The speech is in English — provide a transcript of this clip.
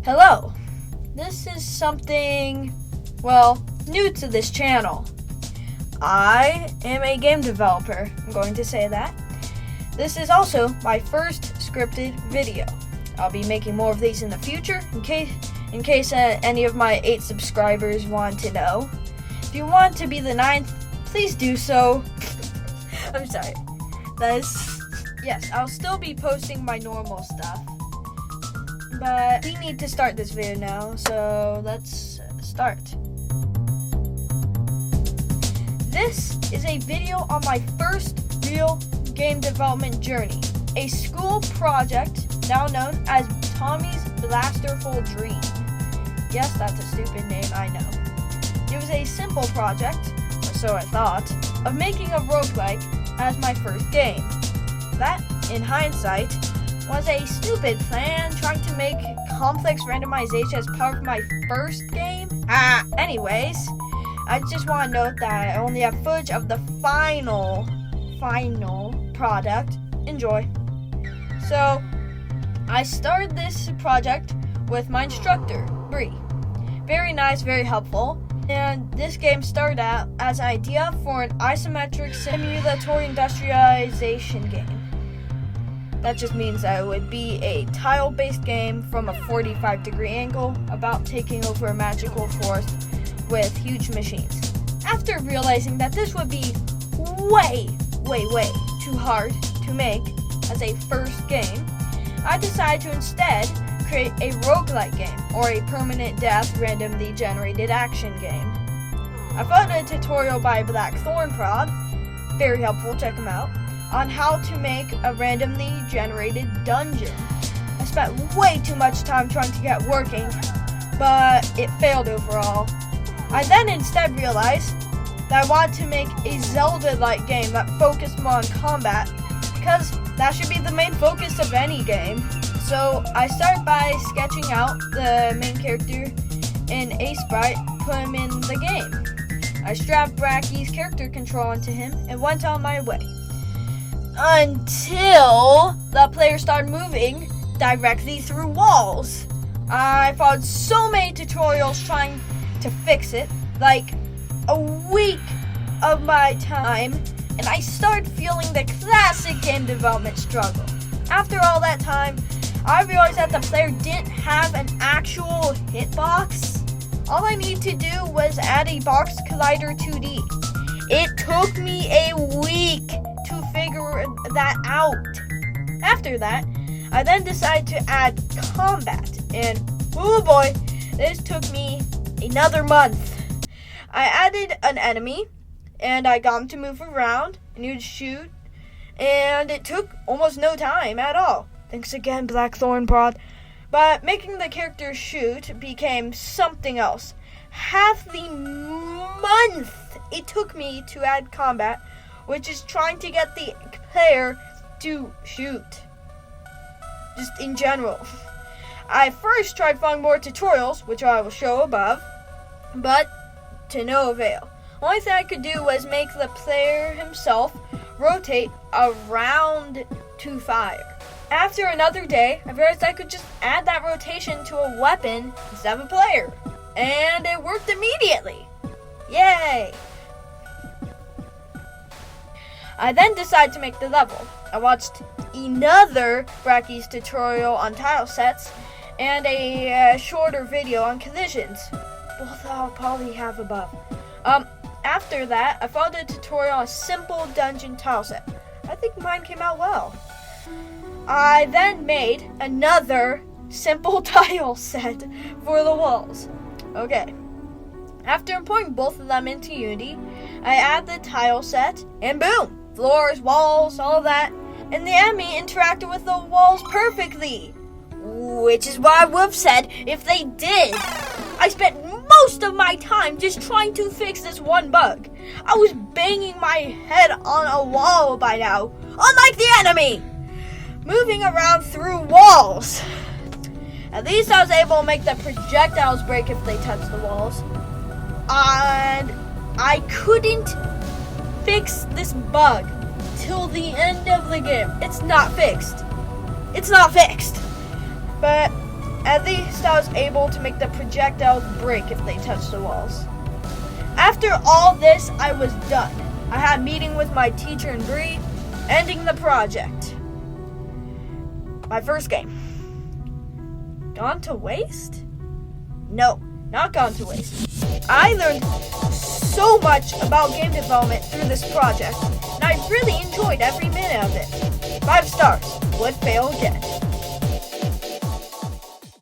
Hello, this is something, well, new to this channel. I am a game developer, I'm going to say that. This is also my first scripted video. I'll be making more of these in the future, in case any of my 8 subscribers want to know. If you want to be the 9th, please do so. I'm sorry. Yes, I'll still be posting my normal stuff. But we need to start this video now, so let's start. This is a video on my first real game development journey. A school project now known as Tommy's Blasterful Dream. Yes, that's a stupid name, I know. It was a simple project, or so I thought, of making a roguelike as my first game. That, in hindsight, was a stupid plan, trying to make complex randomization as part of my first game. Anyways, I just want to note that I only have footage of the final product. Enjoy. So, I started this project with my instructor, Bree. Very nice, very helpful. And this game started out as an idea for an isometric simulatory industrialization game. That just means that it would be a tile-based game from a 45-degree angle about taking over a magical forest with huge machines. After realizing that this would be way too hard to make as a first game, I decided to instead create a roguelike game, or a permanent death randomly generated action game. I found a tutorial by Blackthornprod, very helpful, check him out, on how to make a randomly generated dungeon. I spent way too much time trying to get working, but it failed overall. I then instead realized that I wanted to make a Zelda-like game that focused more on combat, because that should be the main focus of any game. So I started by sketching out the main character in a sprite, put him in the game. I strapped Bracky's character control onto him and went on my way. Until the player started moving directly through walls. I followed so many tutorials trying to fix it, like a week of my time, and I started feeling the classic game development struggle. After all that time, I realized that the player didn't have an actual hitbox. All I needed to do was add a box collider 2D. It took me a week to figure that out. After that, I then decided to add combat, and oh boy, this took me another month. I added an enemy, and I got him to move around, and he would shoot, and it took almost no time at all. Thanks again, Blackthornprod. But making the character shoot became something else. Half the month it took me to add combat, which is trying to get the player to shoot. Just in general. I first tried finding more tutorials, which I will show above, but to no avail. The only thing I could do was make the player himself rotate around to fire. After another day, I realized I could just add that rotation to a weapon instead of a player. And it worked immediately. Yay! I then decided to make the level. I watched another Bracky's tutorial on tile sets and a shorter video on collisions. Both I'll probably have above. After that, I followed a tutorial on a simple dungeon tile set. I think mine came out well. I then made another simple tile set for the walls. Okay. After importing both of them into Unity, I add the tile set, and boom! Floors, walls, all of that. And the enemy interacted with the walls perfectly. Which is what I would have said if they did. I spent most of my time just trying to fix this one bug. I was banging my head on a wall by now, unlike the enemy! Moving around through walls. At least I was able to make the projectiles break if they touched the walls. And I couldn't fix this bug till the end of the game. It's not fixed. But At least I was able to make the projectiles break if they touched the walls. After all this, I was done. I had a meeting with my teacher and Bree, ending the project. My first game. Gone to waste? No, not gone to waste. I learned so much about game development through this project, and I really enjoyed every minute of it. 5 stars. Would fail again.